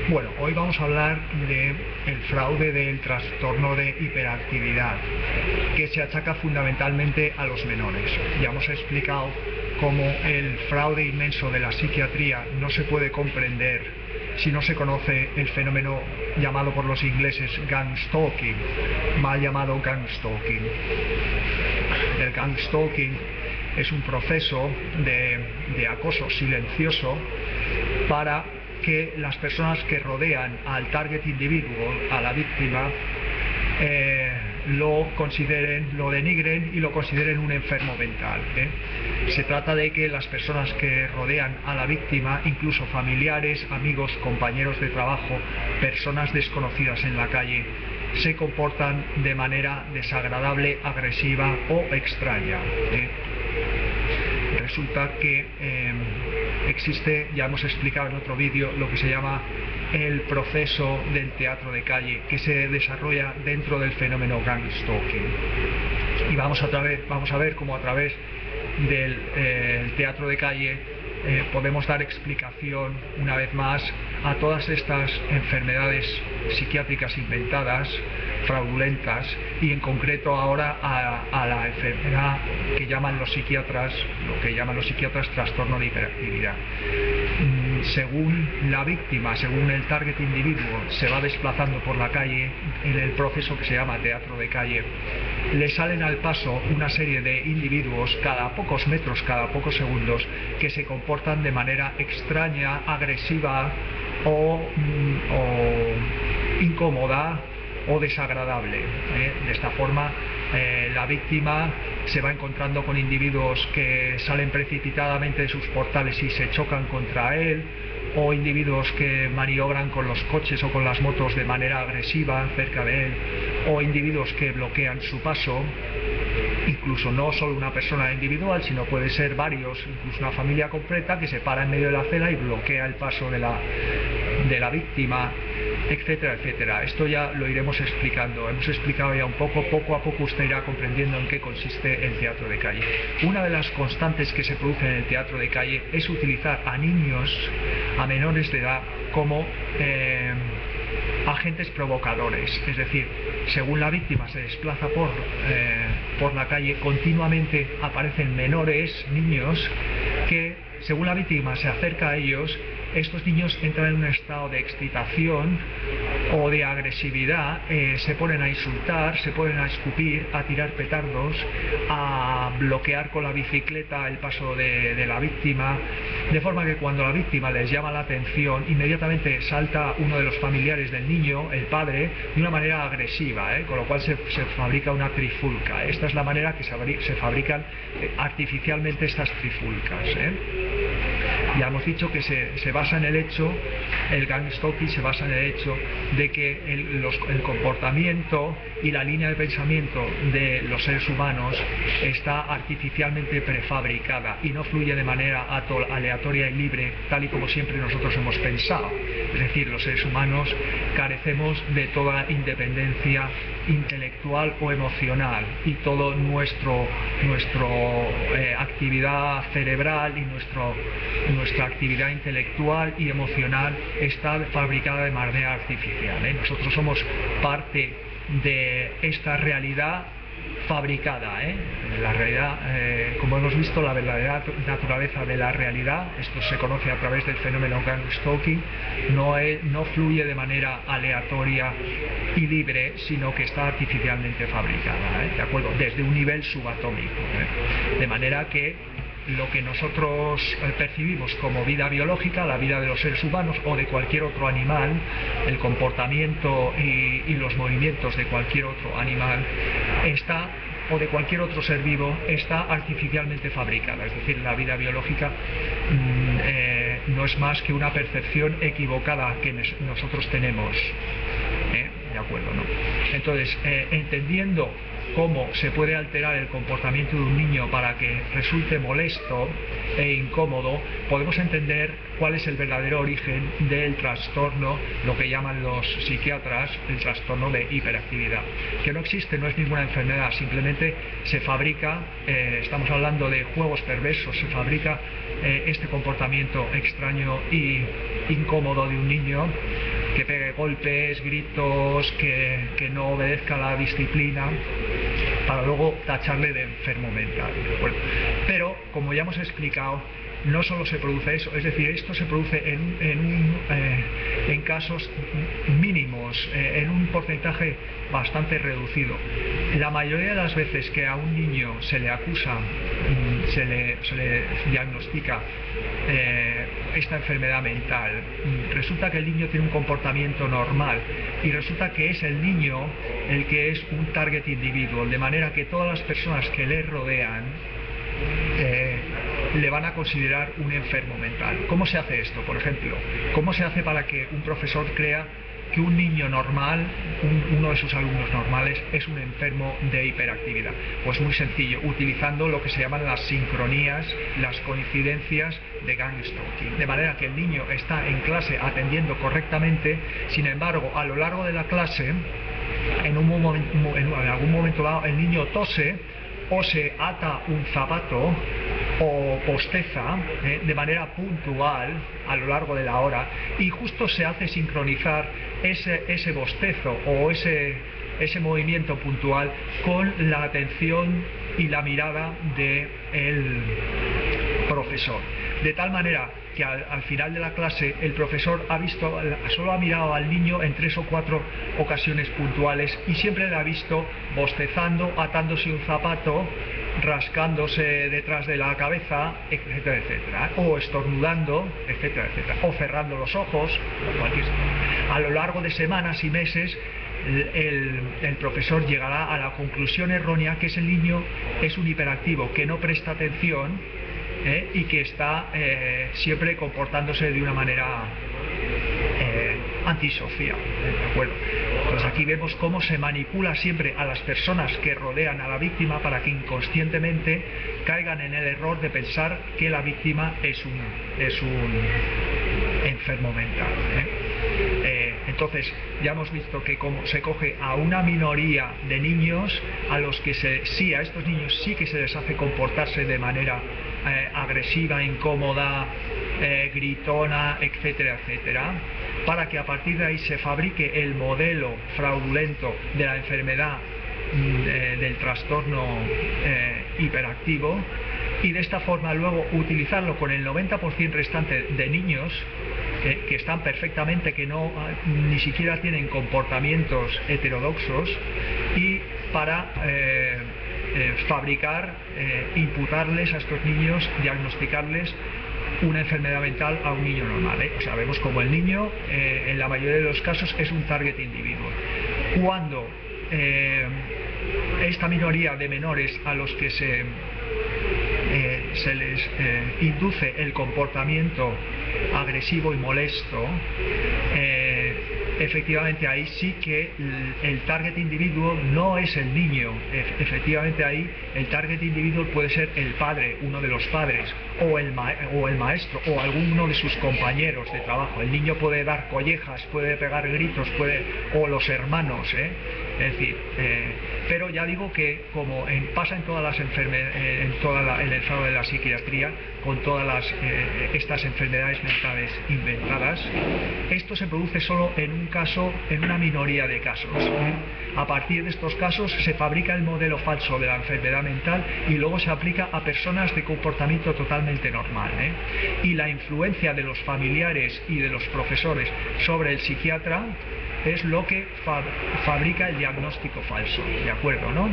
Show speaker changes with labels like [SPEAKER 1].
[SPEAKER 1] Bueno, hoy vamos a hablar de el fraude del trastorno de hiperactividad, que se achaca fundamentalmente a los menores. Ya hemos explicado cómo el fraude inmenso de la psiquiatría no se puede comprender si no se conoce el fenómeno llamado por los ingleses gang stalking, mal llamado gang stalking. El gang stalking es un proceso de acoso silencioso para que las personas que rodean al target individuo, a la víctima, lo consideren, lo denigren y lo consideren un enfermo mental. Se trata de que las personas que rodean a la víctima, incluso familiares, amigos, compañeros de trabajo, personas desconocidas en la calle, se comportan de manera desagradable, agresiva o extraña. Resulta que existe, ya hemos explicado en otro vídeo, lo que se llama el proceso del teatro de calle, que se desarrolla dentro del fenómeno gang stalking. Y vamos a ver cómo a través del teatro de calle podemos dar explicación una vez más a todas estas enfermedades psiquiátricas inventadas, fraudulentas, y en concreto ahora a la enfermedad que llaman los psiquiatras, trastorno de hiperactividad. Según la víctima, según el target individuo se va desplazando por la calle en el proceso que se llama teatro de calle, le salen al paso una serie de individuos cada pocos metros, cada pocos segundos, que se comportan de manera extraña, agresiva o incómoda o desagradable. De esta forma la víctima se va encontrando con individuos que salen precipitadamente de sus portales y se chocan contra él, o individuos que maniobran con los coches o con las motos de manera agresiva cerca de él, o individuos que bloquean su paso, incluso no solo una persona individual, sino puede ser varios, incluso una familia completa que se para en medio de la acera y bloquea el paso de la víctima, etcétera, etcétera. Esto ya lo iremos explicando. Hemos explicado ya un poco a poco usted irá comprendiendo en qué consiste el teatro de calle. Una de las constantes que se producen en el teatro de calle es utilizar a niños, a menores de edad, como agentes provocadores. Es decir, según la víctima se desplaza por la calle, continuamente aparecen menores, niños, que según la víctima se acerca a ellos. Estos niños entran en un estado de excitación o de agresividad, se ponen a insultar, se ponen a escupir, a tirar petardos, a bloquear con la bicicleta el paso de la víctima, de forma que cuando la víctima les llama la atención, inmediatamente salta uno de los familiares del niño, el padre, de una manera agresiva, con lo cual se fabrica una trifulca. Esta es la manera que se fabrican artificialmente estas trifulcas. Ya hemos dicho que se basa en el hecho, el gang stalking se basa en el hecho de que el comportamiento y la línea de pensamiento de los seres humanos está artificialmente prefabricada y no fluye de manera aleatoria y libre, tal y como siempre nosotros hemos pensado. Es decir, los seres humanos carecemos de toda independencia intelectual o emocional, y todo nuestra actividad cerebral y nuestra actividad intelectual y emocional está fabricada de manera artificial. Nosotros somos parte de esta realidad fabricada. La realidad, como hemos visto, la verdadera naturaleza de la realidad, esto se conoce a través del fenómeno gang stalking, no fluye de manera aleatoria y libre, sino que está artificialmente fabricada, ¿de acuerdo? Desde un nivel subatómico, de manera que lo que nosotros percibimos como vida biológica, la vida de los seres humanos o de cualquier otro animal, el comportamiento y los movimientos de cualquier otro animal o de cualquier otro ser vivo, está artificialmente fabricada. Es decir, la vida biológica no es más que una percepción equivocada que nosotros tenemos. ¿De acuerdo, no? Entonces, entendiendo cómo se puede alterar el comportamiento de un niño para que resulte molesto e incómodo, podemos entender cuál es el verdadero origen del trastorno, lo que llaman los psiquiatras el trastorno de hiperactividad, que no existe, no es ninguna enfermedad, simplemente se fabrica, estamos hablando de juegos perversos, se fabrica este comportamiento extraño y incómodo de un niño, que pegue golpes, gritos, que no obedezca la disciplina, para luego tacharle de enfermo mental, ¿de acuerdo? Pero, como ya hemos explicado, no solo se produce eso, es decir, esto se produce en casos mínimos, en un porcentaje bastante reducido. La mayoría de las veces que a un niño se le acusa, se le diagnostica esta enfermedad mental, resulta que el niño tiene un comportamiento normal y resulta que es el niño el que es un target individual, de manera que todas las personas que le rodean le van a considerar un enfermo mental. ¿Cómo se hace esto? Por ejemplo, ¿cómo se hace para que un profesor crea que un niño normal, uno de sus alumnos normales, es un enfermo de hiperactividad? Pues muy sencillo, utilizando lo que se llaman las sincronías, las coincidencias de gang stalking. De manera que el niño está en clase atendiendo correctamente, sin embargo, a lo largo de la clase, en algún momento dado, el niño tose o se ata un zapato o bosteza de manera puntual a lo largo de la hora, y justo se hace sincronizar ese bostezo o ese movimiento puntual con la atención y la mirada del profesor, de tal manera que al final de la clase el profesor solo ha mirado al niño en 3 o 4 ocasiones puntuales y siempre le ha visto bostezando, atándose un zapato, rascándose detrás de la cabeza, etcétera, etcétera, o estornudando, etcétera, etcétera, o cerrando los ojos, a lo largo de semanas y meses. El profesor llegará a la conclusión errónea que ese niño es un hiperactivo, que no presta atención y que está siempre comportándose de una manera antisocial, ¿de acuerdo? Entonces aquí vemos cómo se manipula siempre a las personas que rodean a la víctima para que inconscientemente caigan en el error de pensar que la víctima es un enfermo mental. Entonces ya hemos visto que como se coge a una minoría de niños a los que a estos niños sí que se les hace comportarse de manera agresiva, incómoda, gritona, etcétera, etcétera, para que a partir de ahí se fabrique el modelo fraudulento de la enfermedad del trastorno hiperactivo, y de esta forma luego utilizarlo con el 90% restante de niños que están perfectamente, que ni siquiera tienen comportamientos heterodoxos, y para fabricar, imputarles a estos niños, diagnosticarles una enfermedad mental a un niño normal. O sea, vemos como el niño en la mayoría de los casos es un target individual. Cuando esta minoría de menores a los que se les induce el comportamiento agresivo y molesto, efectivamente ahí sí que el target individuo no es el niño. Efectivamente ahí el target individuo puede ser el padre, uno de los padres, o el maestro, o alguno de sus compañeros de trabajo. El niño puede dar collejas, puede pegar gritos, o los hermanos, es decir, pero ya digo que como pasa en todas las enfermedades, en el estado de la psiquiatría, con todas estas enfermedades mentales inventadas, esto se produce solo en un caso, en una minoría de casos. A partir de estos casos se fabrica el modelo falso de la enfermedad mental y luego se aplica a personas de comportamiento totalmente normal. Y la influencia de los familiares y de los profesores sobre el psiquiatra es lo que fabrica el diagnóstico falso, ¿de acuerdo, no?